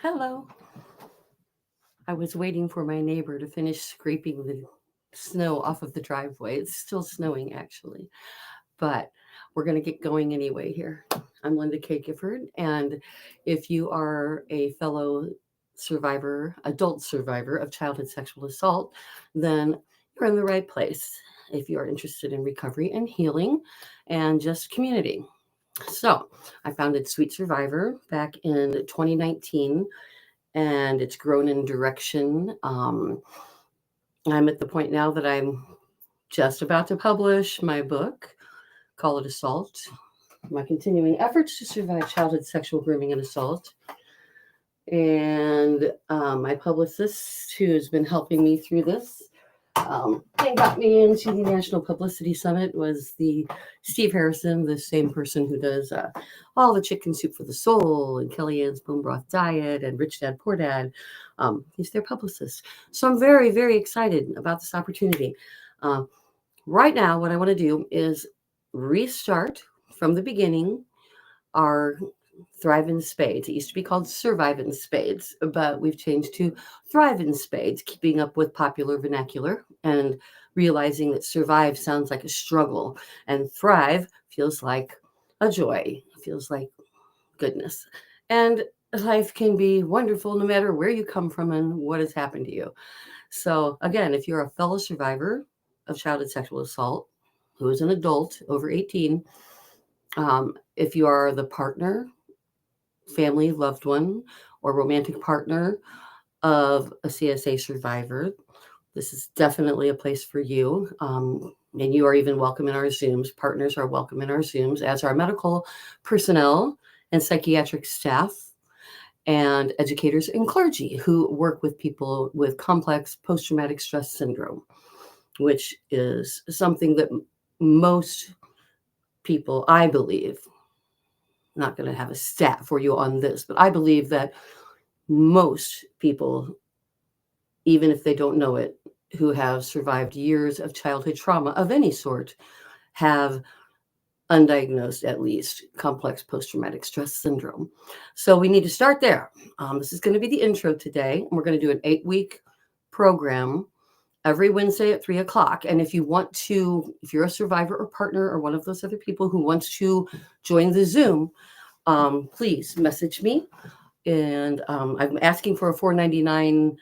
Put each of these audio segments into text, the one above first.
Hello. I was waiting for my neighbor to finish scraping the snow off of the driveway. It's still snowing, actually, but we're going to get going anyway here. I'm Linda K. Gifford, and if you are a fellow survivor, adult survivor of childhood sexual assault, then you're in the right place if you are interested in recovery and healing and just community. So, I founded Sweet Survivor back in 2019, and it's grown in direction. I'm at the point now that I'm just about to publish my book, Call It Assault, my continuing efforts to survive childhood sexual grooming and assault. And my publicist, who has been helping me through this and got me into the National Publicity Summit, was the Steve Harrison, the same person who does all the Chicken Soup for the Soul and Kellyanne's Bone Broth Diet and Rich Dad Poor Dad. He's their publicist. So I'm very, very excited about this opportunity. Right now, what I want to do is restart from the beginning our Thrive in Spades. It used to be called Survive in Spades, but we've changed to Thrive in Spades, keeping up with popular vernacular and realizing that survive sounds like a struggle and thrive feels like a joy, feels like goodness. And life can be wonderful no matter where you come from and what has happened to you. So again, if you're a fellow survivor of childhood sexual assault who is an adult over 18, if you are the partner, family, loved one, or romantic partner of a CSA survivor, this is definitely a place for you. And you are even welcome in our Zooms. Partners are welcome in our Zooms, as are medical personnel and psychiatric staff and educators and clergy who work with people with complex post-traumatic stress syndrome, which is something that most people, I believe, not going to have a stat for you on this, but I believe that most people, even if they don't know it, who have survived years of childhood trauma of any sort, have undiagnosed, at least, complex post-traumatic stress syndrome. So we need to start there. This is going to be the intro today. We're going to do an 8-week program every Wednesday at 3:00. And if you want to, if you're a survivor or partner or one of those other people who wants to join the Zoom, please message me. And I'm asking for a $4.99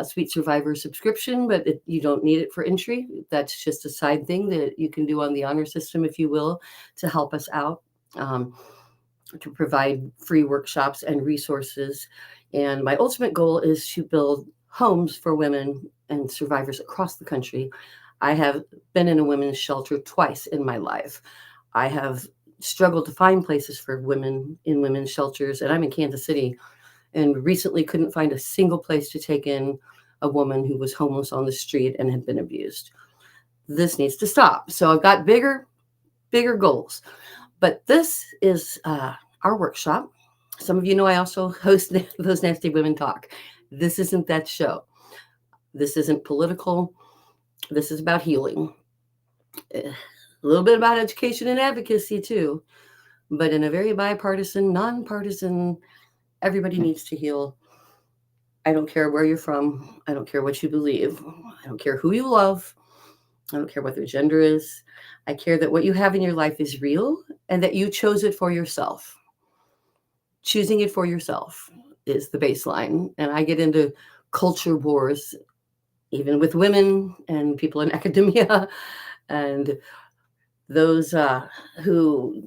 Sweet Survivor subscription, but you don't need it for entry. That's just a side thing that you can do on the honor system, if you will, to help us out, to provide free workshops and resources. And my ultimate goal is to build homes for women and survivors across the country. I have been in a women's shelter twice in my life. I have struggled to find places for women in women's shelters, and I'm in Kansas City, and recently couldn't find a single place to take in a woman who was homeless on the street and had been abused. This needs to stop. So I've got bigger goals. But this is our workshop. Some of you know I also host Those Nasty Women Talk. This isn't that show. This isn't political. This is about healing. A little bit about education and advocacy too, but in a very bipartisan, nonpartisan, everybody needs to heal. I don't care where you're from. I don't care what you believe. I don't care who you love. I don't care what their gender is. I care that what you have in your life is real and that you chose it for yourself. Choosing it for yourself is the baseline. And I get into culture wars, even with women and people in academia and those who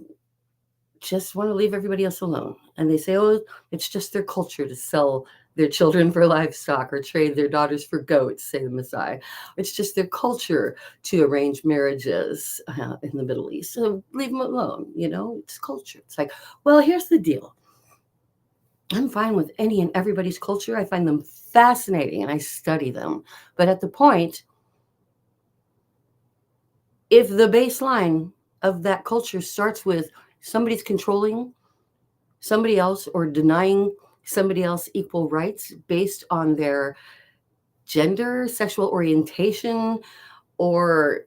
just want to leave everybody else alone. And they say, oh, it's just their culture to sell their children for livestock or trade their daughters for goats, say the Messiah. It's just their culture to arrange marriages in the Middle East. So leave them alone, it's culture. It's like, well, here's the deal. I'm fine with any and everybody's culture. I find them fascinating and I study them. But at the point, if the baseline of that culture starts with somebody's controlling somebody else or denying somebody else equal rights based on their gender, sexual orientation, or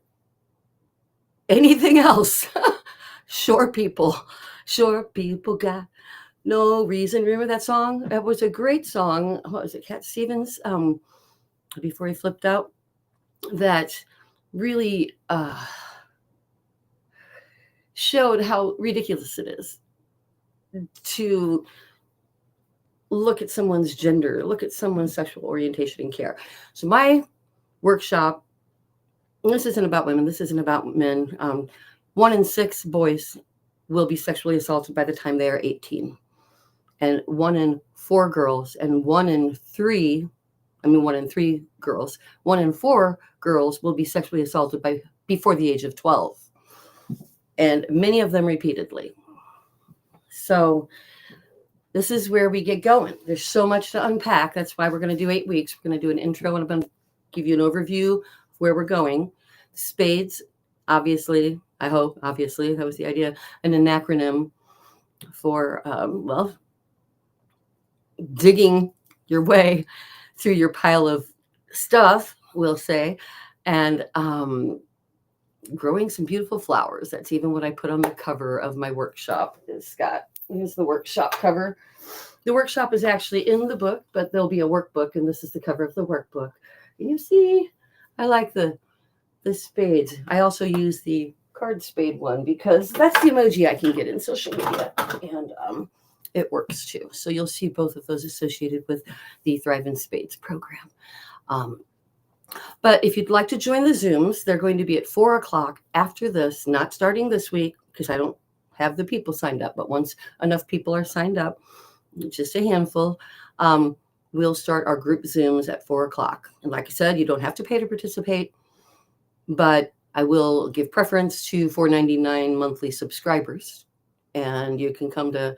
anything else, sure people got No Reason. Remember that song? That was a great song. What was it? Cat Stevens, before he flipped out, that really showed how ridiculous it is to look at someone's gender, look at someone's sexual orientation and care. So my workshop, and this isn't about women, this isn't about men. 1 in 6 boys will be sexually assaulted by the time they are 18. And 1 in 4 girls, and 1 in 3 girls, 1 in 4 girls will be sexually assaulted before the age of 12. And many of them repeatedly. So this is where we get going. There's so much to unpack. That's why we're going to do 8 weeks. We're going to do an intro, and I'm going to give you an overview of where we're going. SPADES, obviously, I hope, obviously, that was the idea, an acronym for, digging your way through your pile of stuff, we'll say, and growing some beautiful flowers. That's even what I put on the cover of my workshop. Here's the workshop cover. The workshop is actually in the book, but there'll be a workbook, and this is the cover of the workbook. And you see, I like the spades. I also use the card spade one because that's the emoji I can get in social media, and it works too. So you'll see both of those associated with the Thrive in Spades program. But if you'd like to join the Zooms, they're going to be at 4 o'clock after this, not starting this week because I don't have the people signed up. But once enough people are signed up, just a handful, we'll start our group Zooms at 4 o'clock. And like I said, you don't have to pay to participate, but I will give preference to $4.99 monthly subscribers. And you can come to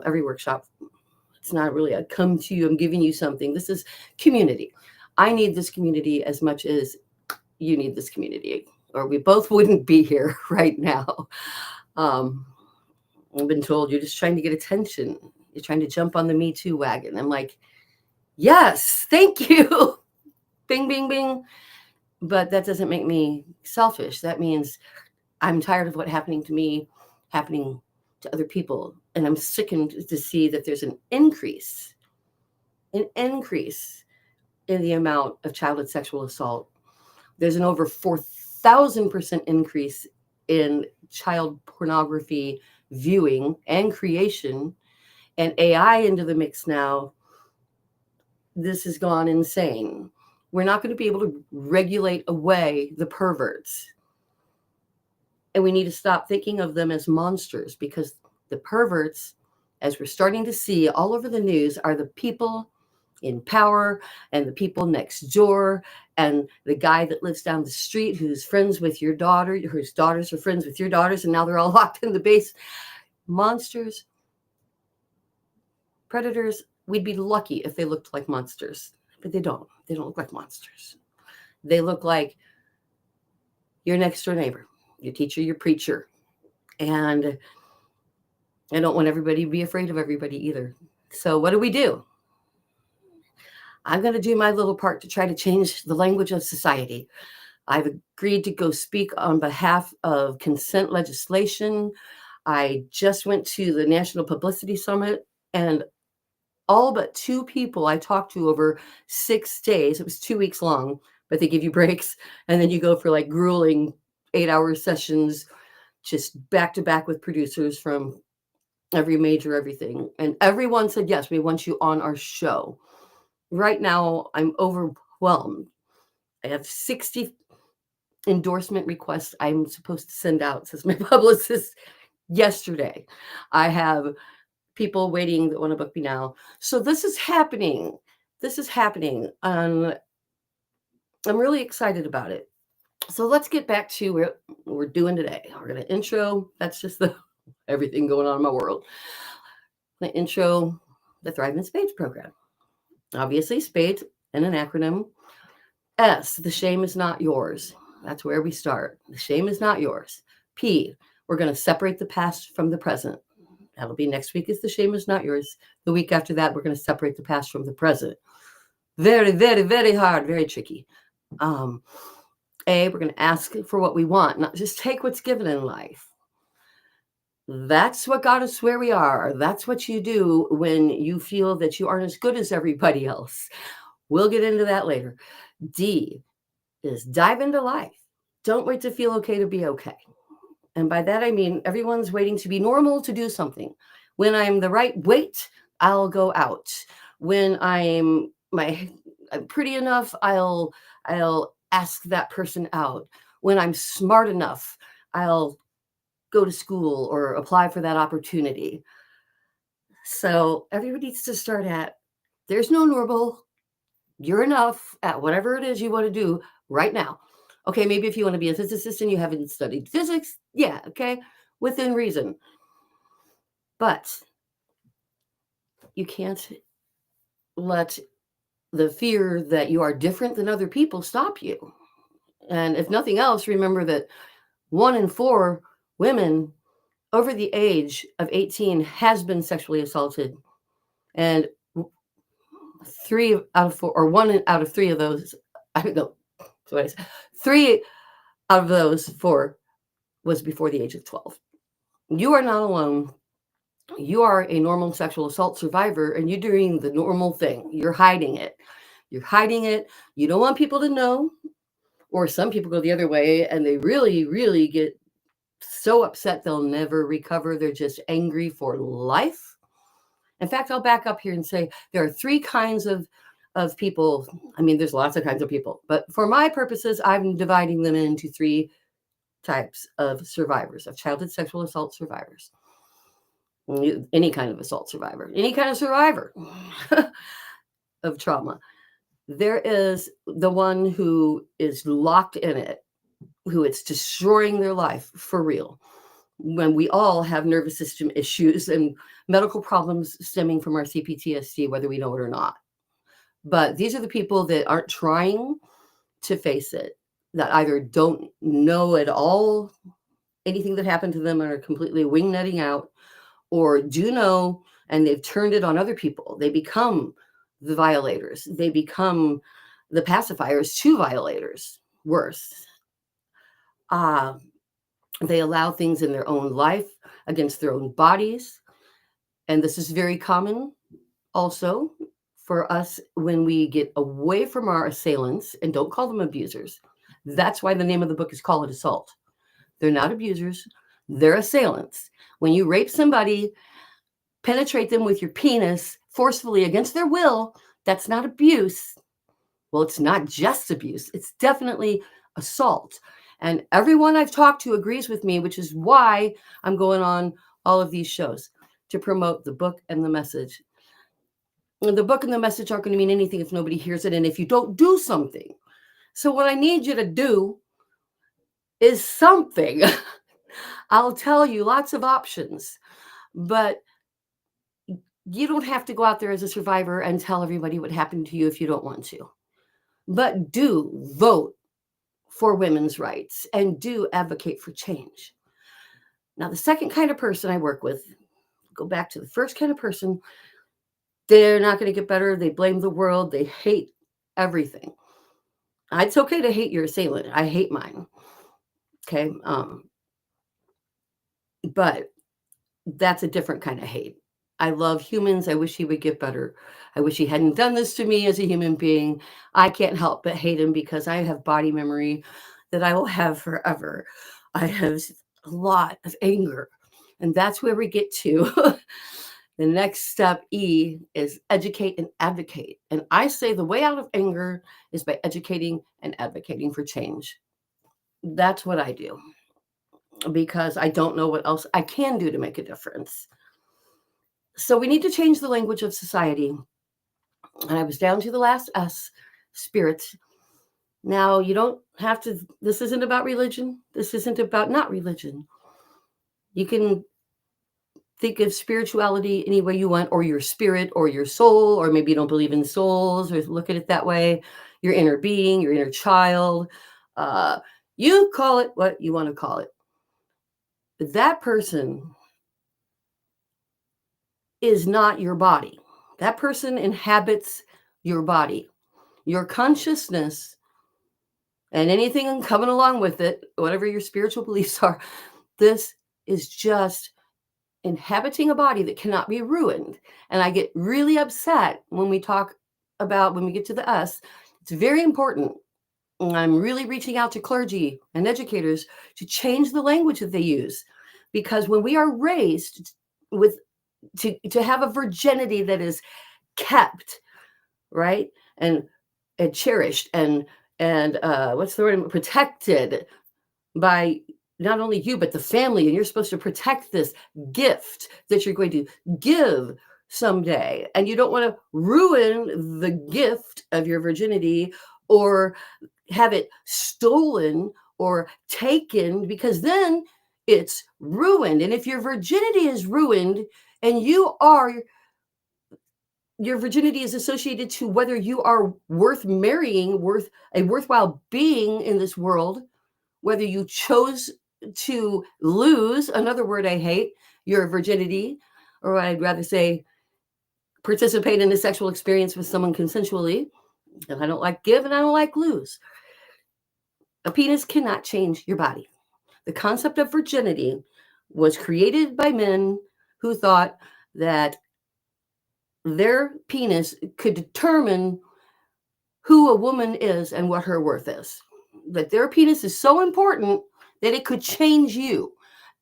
every workshop. It's not really a come to you, I'm giving you something. This is community. I need this community as much as you need this community, or we both wouldn't be here right now. I've been told you're just trying to get attention. You're trying to jump on the Me Too wagon. I'm like, yes, thank you. Bing, bing, bing. But that doesn't make me selfish. That means I'm tired of what happening to me, happening to other people. And I'm sickened to see that there's an increase in the amount of childhood sexual assault. There's an over 4,000% increase in child pornography viewing and creation, and AI into the mix now. This has gone insane. We're not going to be able to regulate away the perverts. And we need to stop thinking of them as monsters, because the perverts, as we're starting to see all over the news, are the people in power and the people next door and the guy that lives down the street who's friends with your daughter, whose daughters are friends with your daughters, and now they're all locked in the base. Monsters, predators, we'd be lucky if they looked like monsters, but they don't. They don't look like monsters. They look like your next door neighbor, your teacher, your preacher. And I don't want everybody to be afraid of everybody either. So what do? I'm going to do my little part to try to change the language of society. I've agreed to go speak on behalf of consent legislation. I just went to the National Publicity Summit, and all but 2 people I talked to over 6 days. It was 2 weeks long, but they give you breaks. And then you go for like grueling 8-hour sessions, just back to back with producers from every major everything. And everyone said, yes, we want you on our show. Right now, I'm overwhelmed. I have 60 endorsement requests I'm supposed to send out, says my publicist yesterday. I have people waiting that want to book me now. So this is happening. I'm really excited about it. So let's get back to what we're doing today. We're going to intro. That's just everything going on in my world. The intro, the Thrive in Spades program. Obviously, SPADES and an acronym. S, the shame is not yours. That's where we start. The shame is not yours. P, we're going to separate the past from the present. That'll be next week is the shame is not yours. The week after that, we're going to separate the past from the present. Very, very, very hard, very tricky. A, we're going to ask for what we want, not just take what's given in life. That's what got us where we are. That's what you do when you feel that you aren't as good as everybody else. We'll get into that later. D is dive into life. Don't wait to feel okay to be okay. And by that, I mean everyone's waiting to be normal to do something. When I'm the right weight, I'll go out. When I'm pretty enough, I'll ask that person out. When I'm smart enough, I'll go to school or apply for that opportunity. So everybody needs to start at there's no normal. You're enough at whatever it is you want to do right now. Okay, maybe if you want to be a physicist and you haven't studied physics, yeah, okay, within reason. But you can't let the fear that you are different than other people stop you. And if nothing else, remember that 1 in 4 women over the age of 18 has been sexually assaulted. And 3 out of 4, or 1 out of 3 of those, I don't know, that's what I said. 3 out of those 4 was before the age of 12. You are not alone. You are a normal sexual assault survivor, and you're doing the normal thing. You're hiding it. You're hiding it. You don't want people to know. Or some people go the other way and they really, really get so upset they'll never recover. They're just angry for life. In fact, I'll back up here and say there are 3 kinds of people. I mean, there's lots of kinds of people, but for my purposes, I'm dividing them into 3 types of survivors, of childhood sexual assault survivors. Any kind of assault survivor, any kind of survivor of trauma. There is the one who is locked in it, who it's destroying their life for real. When we all have nervous system issues and medical problems stemming from our cPTSD, whether we know it or not. But these are the people that aren't trying to face it, that either don't know at all anything that happened to them and are completely wingnutting out, or do know and they've turned it on other people. They become the violators. They become the pacifiers to violators. Worse. They allow things in their own life against their own bodies. And this is very common also for us when we get away from our assailants and don't call them abusers. That's why the name of the book is Call It Assault. They're not abusers. They're assailants. When you rape somebody, penetrate them with your penis forcefully against their will, that's not abuse. Well, it's not just abuse. It's definitely assault. And everyone I've talked to agrees with me, which is why I'm going on all of these shows to promote the book and the message. The book and the message aren't going to mean anything if nobody hears it and if you don't do something. So what I need you to do is something. I'll tell you lots of options, but you don't have to go out there as a survivor and tell everybody what happened to you if you don't want to. But do vote for women's rights and do advocate for change. Now, the second kind of person I work with, go back to the first kind of person, they're not going to get better. They blame the world. They hate everything. It's okay to hate your assailant. I hate mine. Okay. But that's a different kind of hate. I love humans. I wish he would get better. I wish he hadn't done this to me as a human being. I can't help but hate him because I have body memory that I will have forever. I have a lot of anger. And that's where we get to. The next step, E, is educate and advocate. And I say the way out of anger is by educating and advocating for change. That's what I do because I don't know what else I can do to make a difference. So we need to change the language of society. And I was down to the last S, spirit. Now, you don't have to, this isn't about religion. This isn't about not religion. You can think of spirituality any way you want, or your spirit, or your soul, or maybe you don't believe in souls, or look at it that way. Your inner being, your inner child. You call it what you want to call it. But that person is not your body. That person inhabits your body. Your consciousness and anything coming along with it, whatever your spiritual beliefs are, this is just inhabiting a body that cannot be ruined. And I get really upset when we talk about, when we get to the us, it's very important. And I'm really reaching out to clergy and educators to change the language that they use. Because when we are raised with to have a virginity that is kept, right? And cherished and what's the word? Protected by not only you, but the family. And you're supposed to protect this gift that you're going to give someday. And you don't want to ruin the gift of your virginity or have it stolen or taken, because then it's ruined. And if your virginity is ruined and your virginity is associated to whether you are worth marrying, worth a worthwhile being in this world, whether you chose to lose, another word I hate, your virginity, or I'd rather say participate in a sexual experience with someone consensually. And I don't like give and I don't like lose. A penis cannot change your body. The concept of virginity was created by men who thought that their penis could determine who a woman is and what her worth is. That their penis is so important that it could change you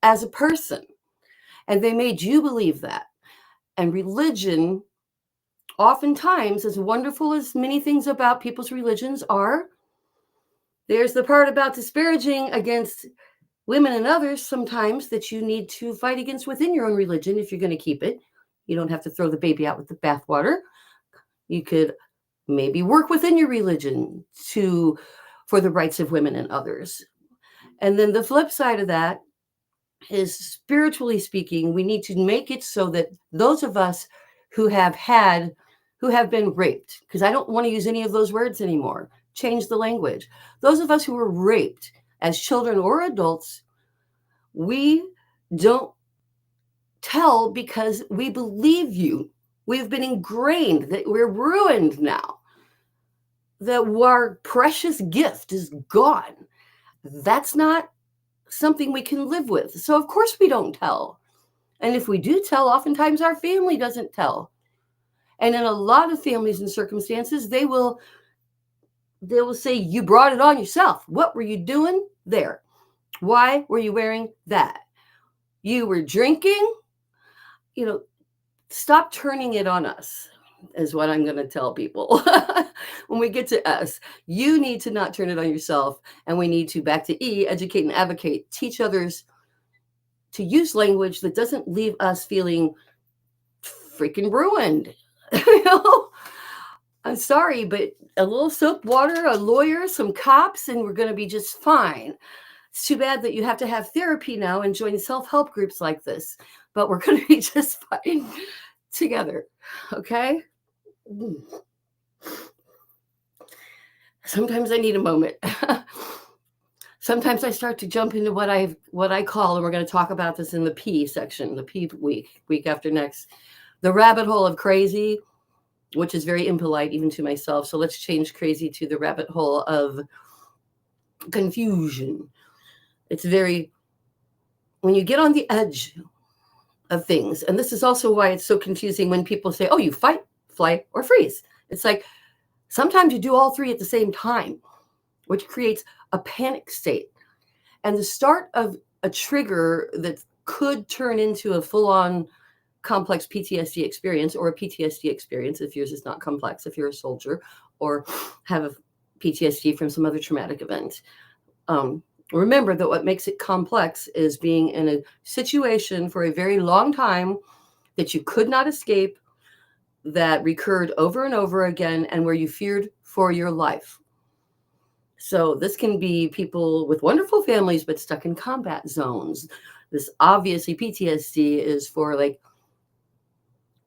as a person. And they made you believe that. And religion, oftentimes, as wonderful as many things about people's religions are, there's the part about disparaging against women and others sometimes that you need to fight against within your own religion if you're going to keep it. You don't have to throw the baby out with the bathwater. You could maybe work within your religion for the rights of women and others. And then the flip side of that is, spiritually speaking, we need to make it so that those of us who have been raped, because I don't want to use any of those words anymore, change the language. Those of us who were raped as children or adults, we don't tell because we believe you. We've been ingrained that we're ruined now, that our precious gift is gone. That's not something we can live with. So of course we don't tell. And if we do tell, oftentimes our family doesn't tell. And in a lot of families and circumstances, they will say, you brought it on yourself. What were you doing there? Why were you wearing that? You were drinking? Stop turning it on us, is what I'm going to tell people. When we get to us, you need to not turn it on yourself. And we need to, back to E, educate and advocate, teach others to use language that doesn't leave us feeling freaking ruined. I'm sorry, but a little soap water, a lawyer, some cops, and we're going to be just fine. It's too bad that you have to have therapy now and join self-help groups like this, but we're going to be just fine together. Okay? Sometimes I need a moment. Sometimes I start to jump into what I call, and we're going to talk about this in the P section, the P week after next, the rabbit hole of crazy, which is very impolite even to myself. So let's change crazy to the rabbit hole of confusion. It's when you get on the edge of things, and this is also why it's so confusing when people say, oh, you fight, flight, or freeze. It's like sometimes you do all three at the same time, which creates a panic state. And the start of a trigger that could turn into a full-on complex PTSD experience, or a PTSD experience if yours is not complex, if you're a soldier or have a PTSD from some other traumatic event. Remember that what makes it complex is being in a situation for a very long time that you could not escape, that recurred over and over again, and where you feared for your life. So this can be people with wonderful families but stuck in combat zones. This obviously PTSD is for like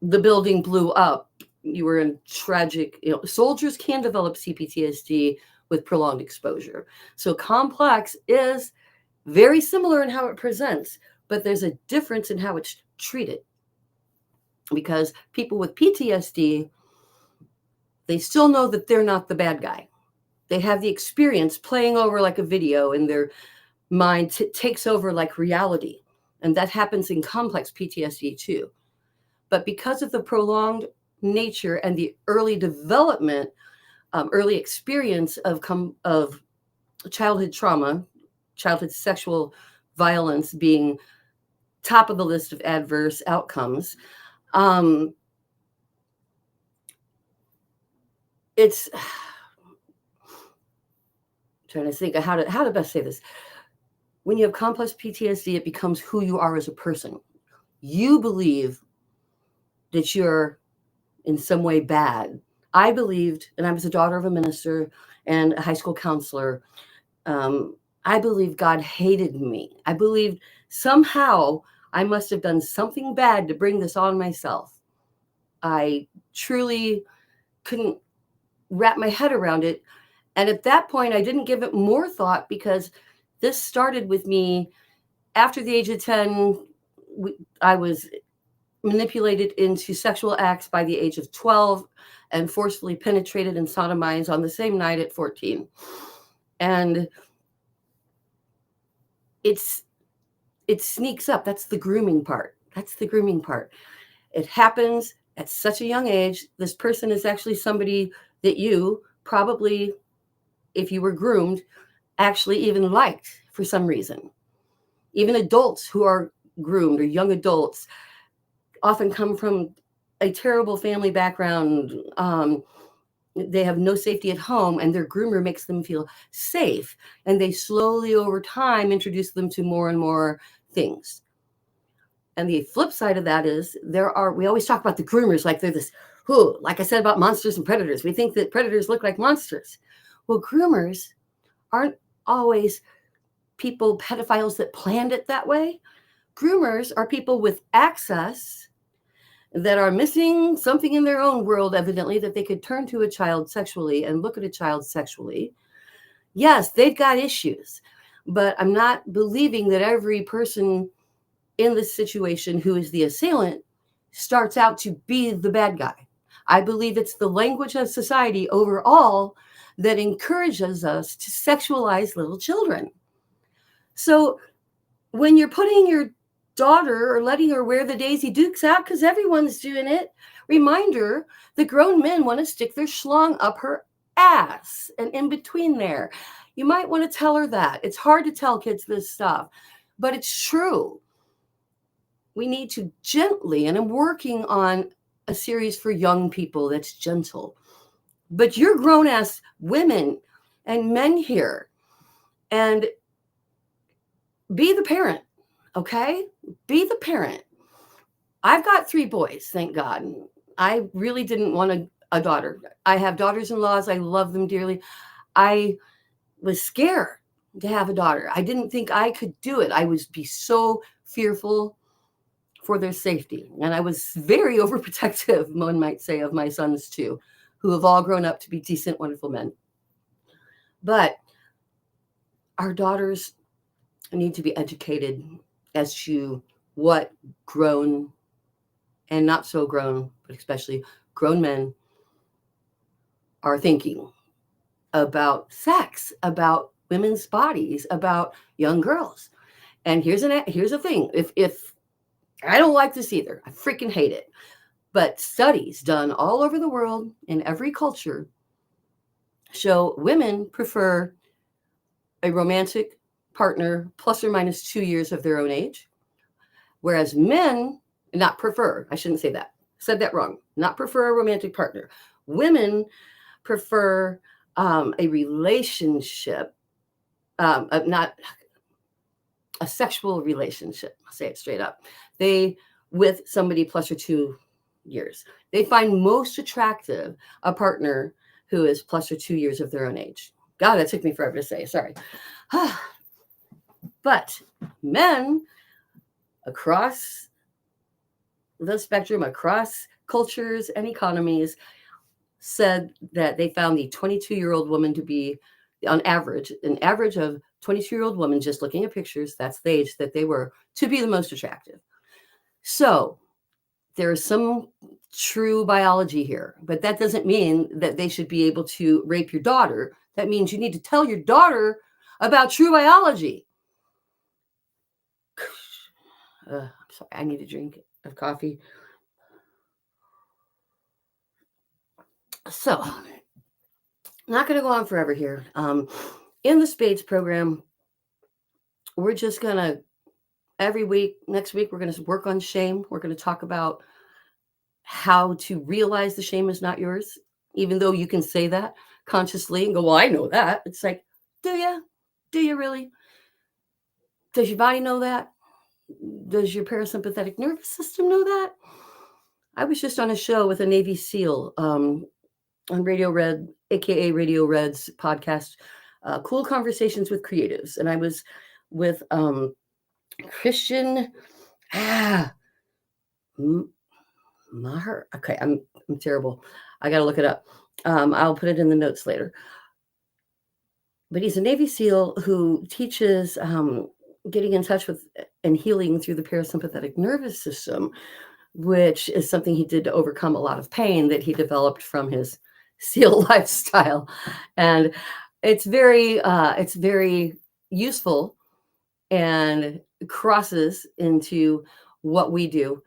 the building blew up. You were in tragic, soldiers can develop cPTSD with prolonged exposure. So complex is very similar in how it presents, but there's a difference in how it's treated. Because people with PTSD, they still know that they're not the bad guy. They have the experience playing over like a video, and their mind takes over like reality. And that happens in complex PTSD too. But because of the prolonged nature and the early development, early experience of childhood trauma, childhood sexual violence being top of the list of adverse outcomes, it's trying to think of how to best say this. When you have complex PTSD, it becomes who you are as a person. You believe that you're in some way bad. I believed, and I was the daughter of a minister and a high school counselor. I believed God hated me. I believed somehow I must have done something bad to bring this on myself. I truly couldn't wrap my head around it. And at that point, I didn't give it more thought because this started with me after the age of 10. I was manipulated into sexual acts by the age of 12 and forcefully penetrated and sodomized on the same night at 14. And it sneaks up. That's the grooming part. It happens at such a young age. This person is actually somebody that you probably, if you were groomed, actually even liked for some reason. Even adults who are groomed, or young adults, often come from a terrible family background. They have no safety at home, and their groomer makes them feel safe. And they slowly, over time, introduce them to more and more things. And the flip side of that is we always talk about the groomers like they're this, like I said about monsters and predators. We think that predators look like monsters. Well, groomers aren't always people, pedophiles that planned it that way. Groomers are people with access that are missing something in their own world, evidently, that they could turn to a child sexually and look at a child sexually. Yes, they've got issues, but I'm not believing that every person in this situation who is the assailant starts out to be the bad guy. I believe it's the language of society overall that encourages us to sexualize little children. So when you're putting your daughter or letting her wear the Daisy Dukes out because everyone's doing it, reminder, the grown men want to stick their schlong up her ass and in between there. You might want to tell her that. It's hard to tell kids this stuff, but it's true. We need to gently, and I'm working on a series for young people that's gentle. But you're grown-ass women and men here, and be the parent, okay? Be the parent. I've got 3 boys, thank God. I really didn't want a daughter. I have daughters-in-laws. I love them dearly. I was scared to have a daughter. I didn't think I could do it. I would be so fearful for their safety. And I was very overprotective, one might say, of my sons too, who have all grown up to be decent, wonderful men. But our daughters need to be educated as to what grown and not so grown, but especially grown men are thinking about sex, about women's bodies, about young girls. And here's a thing. If I don't like this either, I freaking hate it. But studies done all over the world in every culture show women prefer a romantic partner plus or minus 2 years of their own age, whereas men not prefer. I shouldn't say that. Said that wrong. Not prefer a romantic partner. Women prefer a relationship, not a sexual relationship. I'll say it straight up. With somebody plus or 2 years. They find most attractive a partner who is plus or 2 years of their own age. God, that took me forever to say. Sorry. But men across the spectrum, across cultures and economies, said that they found the 22-year-old woman to be, on average, an average of 22-year-old woman, just looking at pictures, that's the age that they were, to be the most attractive. So there is some true biology here, but that doesn't mean that they should be able to rape your daughter. That means you need to tell your daughter about true biology. I'm sorry, I need a drink of coffee. So, not going to go on forever here. In the SPADES program, we're just going to, every week, next week, we're going to work on shame. We're going to talk about how to realize the shame is not yours, even though you can say that consciously and go, well, I know that. It's like, do you? Do you really? Does your body know that? Does your parasympathetic nervous system know that? I was just on a show with a Navy SEAL on Radio Red, aka Radio Red's podcast, Cool Conversations with Creatives. And I was with Christian Maher. Okay, I'm terrible. I got to look it up. I'll put it in the notes later. But he's a Navy SEAL who teaches getting in touch with and healing through the parasympathetic nervous system, which is something he did to overcome a lot of pain that he developed from his SEAL lifestyle. And it's very useful and crosses into what we do.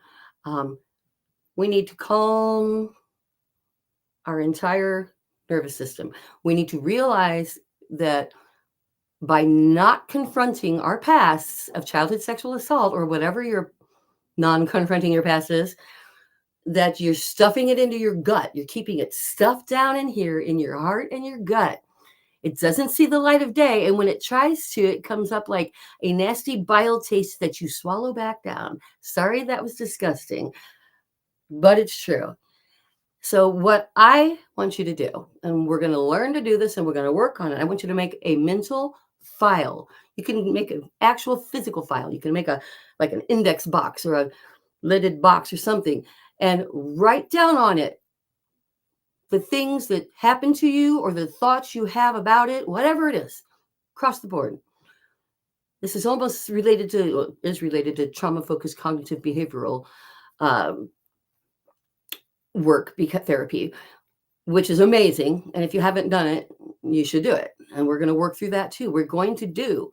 We need to calm our entire nervous system. We need to realize that by not confronting our pasts of childhood sexual assault or whatever your non-confronting your past is, that you're stuffing it into your gut. You're keeping it stuffed down in here in your heart and your gut. It doesn't see the light of day. And when it tries to, it comes up like a nasty bile taste that you swallow back down. Sorry, that was disgusting, but it's true. So what I want you to do, and we're going to learn to do this and we're going to work on it. I want you to make a mental file. You can make an actual physical file. You can make like an index box or a lidded box or something and write down on it the things that happen to you or the thoughts you have about it, whatever it is, across the board. This is almost related to trauma-focused cognitive behavioral work therapy, which is amazing. And if you haven't done it, you should do it. And we're going to work through that too. We're going to do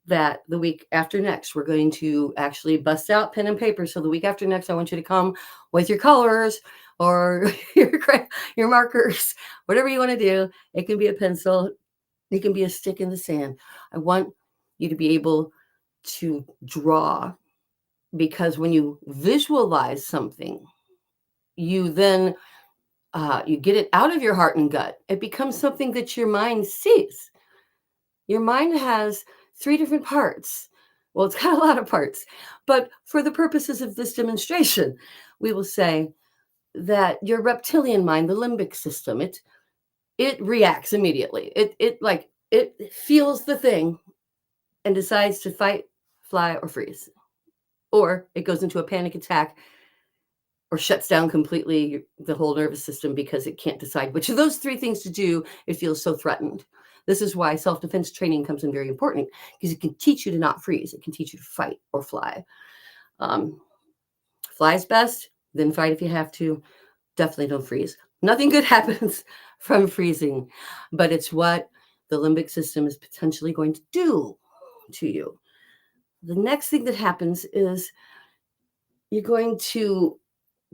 that the week after next. We're going to actually bust out pen and paper. So the week after next, I want you to come with your colors or your markers, whatever you want to do. It can be a pencil. It can be a stick in the sand. I want you to be able to draw, because when you visualize something, you then you get it out of your heart and gut. It becomes something that your mind sees. Your mind has 3 different parts. Well, it's got a lot of parts, but for the purposes of this demonstration, we will say that your reptilian mind, the limbic system, it reacts immediately. It feels the thing and decides to fight, fly, or freeze, or it goes into a panic attack or shuts down completely the whole nervous system because it can't decide which of those 3 things to do. It feels so threatened. This is why self-defense training comes in very important, because it can teach you to not freeze. It can teach you to fight or fly. Fly's best, then fight if you have to. Definitely don't freeze. Nothing good happens from freezing, but it's what the limbic system is potentially going to do to you. The next thing that happens is you're going to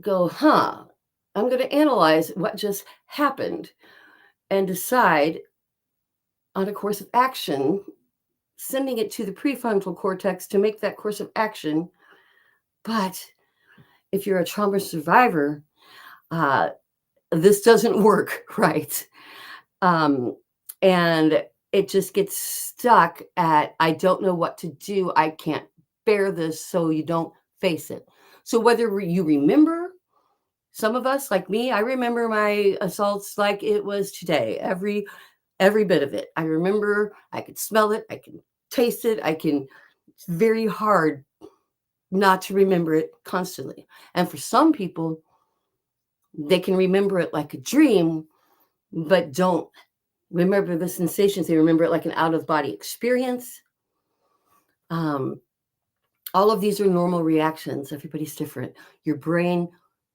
go, I'm going to analyze what just happened and decide on a course of action, sending it to the prefrontal cortex to make that course of action. But if you're a trauma survivor, this doesn't work right. And it just gets stuck at, I don't know what to do. I can't bear this, so you don't face it. So whether you remember, some of us, like me, I remember my assaults like it was today, every bit of it. I remember, I could smell it, I can taste it, it's very hard not to remember it constantly. And for some people, they can remember it like a dream, but don't remember the sensations. They remember it like an out-of-body experience. All of these are normal reactions. Everybody's different. Your brain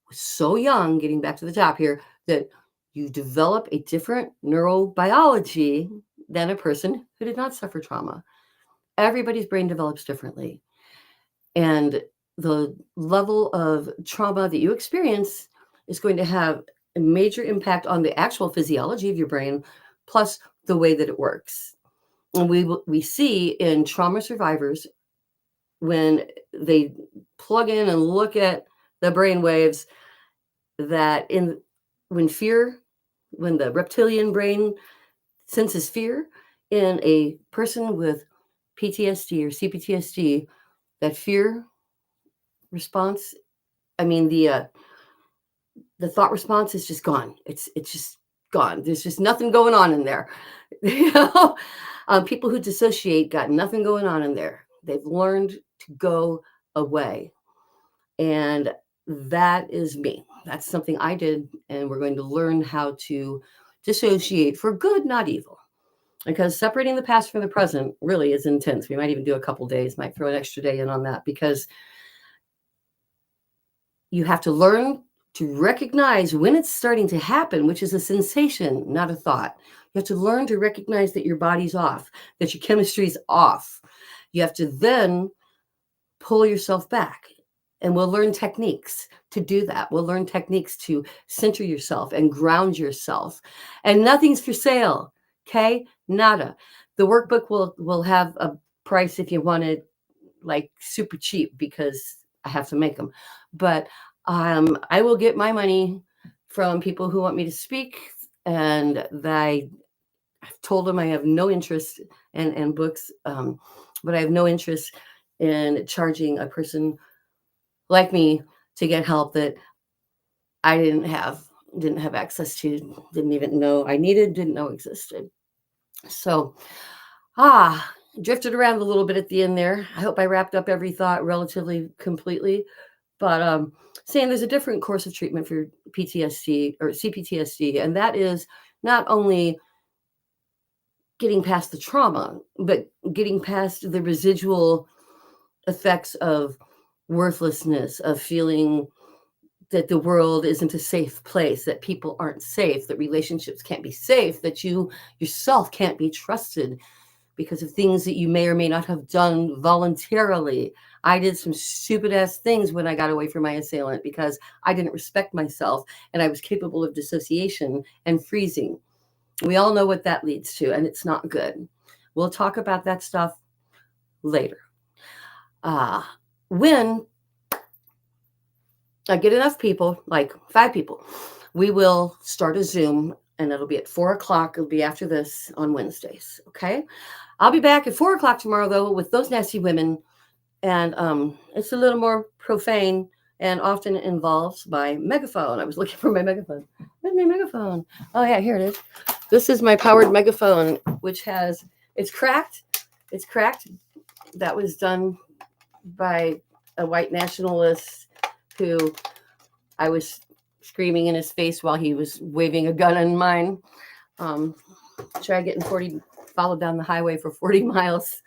was so young, getting back to the top here, that you develop a different neurobiology than a person who did not suffer trauma. Everybody's brain develops differently. And the level of trauma that you experience is going to have a major impact on the actual physiology of your brain, plus the way that it works. And we see in trauma survivors, when they plug in and look at the brain waves, that when the reptilian brain senses fear in a person with PTSD or cPTSD, that fear response, I mean, the thought response is just gone. It's just gone. There's just nothing going on in there. People who dissociate got nothing going on in there. They've learned to go away. And that is me. That's something I did. And we're going to learn how to dissociate for good, not evil. Because separating the past from the present really is intense. We might even do a couple days, might throw an extra day in on that, because you have to learn to recognize when it's starting to happen, which is a sensation, not a thought. You have to learn to recognize that your body's off, that your chemistry's off. You have to then pull yourself back. And we'll learn techniques to do that. We'll learn techniques to center yourself and ground yourself. And nothing's for sale, okay? Nada. The workbook will have a price if you want it like super cheap, because I have to make them. But I will get my money from people who want me to speak, and I've told them I have no interest in books, but I have no interest in charging a person like me to get help that I didn't have access to, didn't even know I needed, didn't know existed. So, drifted around a little bit at the end there. I hope I wrapped up every thought relatively completely. But saying there's a different course of treatment for PTSD or cPTSD, and that is not only getting past the trauma, but getting past the residual effects of worthlessness, of feeling that the world isn't a safe place, that people aren't safe, that relationships can't be safe, that you yourself can't be trusted because of things that you may or may not have done voluntarily. I did some stupid ass things when I got away from my assailant because I didn't respect myself, and I was capable of dissociation and freezing. We all know what that leads to, and it's not good. We'll talk about that stuff later. When I get enough people, like 5 people, we will start a Zoom, and it'll be at 4:00. It'll be after this on Wednesdays. Okay. I'll be back at 4:00 tomorrow, though, with those nasty women. And it's a little more profane and often involves my megaphone. I was looking for my megaphone. Where's my megaphone? Oh, yeah, here it is. This is my powered megaphone, which it's cracked. It's cracked. That was done by a white nationalist who I was screaming in his face while he was waving a gun in mine. Try getting followed down the highway for 40 miles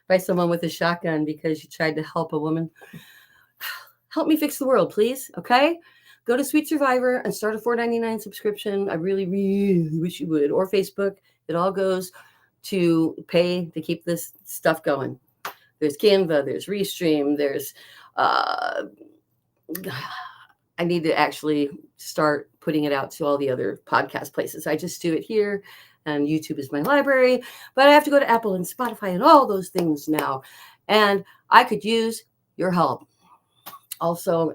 by someone with a shotgun because you tried to help a woman. Help me fix the world, please. Okay. Go to Sweet Survivor and start a $4.99 subscription. I really, really wish you would. Or Facebook. It all goes to pay to keep this stuff going. There's Canva, there's Restream, there's I need to actually start putting it out to all the other podcast places. I just do it here, and YouTube is my library, but I have to go to Apple and Spotify and all those things now. And I could use your help. Also,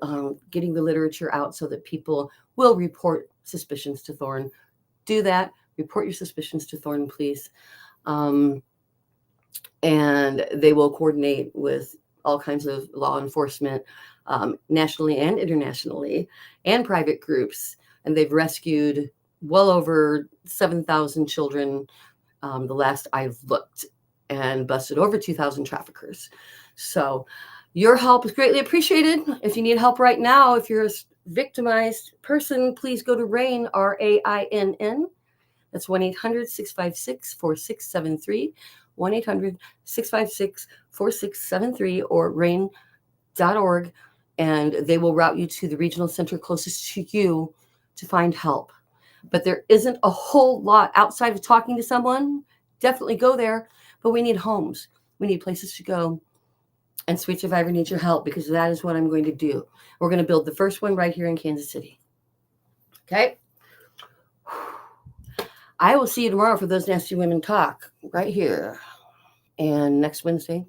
getting the literature out so that people will report suspicions to Thorn. Do that. Report your suspicions to Thorn, please. And they will coordinate with all kinds of law enforcement, nationally and internationally, and private groups. And they've rescued well over 7,000 children the last I've looked, and busted over 2,000 traffickers. So your help is greatly appreciated. If you need help right now, if you're a victimized person, please go to RAINN, RAINN. That's 1-800-656-4673, 1-800-656-4673, or RAINN.org, and they will route you to the regional center closest to you to find help. But there isn't a whole lot outside of talking to someone. Definitely go there, but we need homes. We need places to go. And Sweet Survivor needs your help, because that is what I'm going to do. We're going to build the first one right here in Kansas City. Okay? I will see you tomorrow for Those Nasty Women Talk right here. And next Wednesday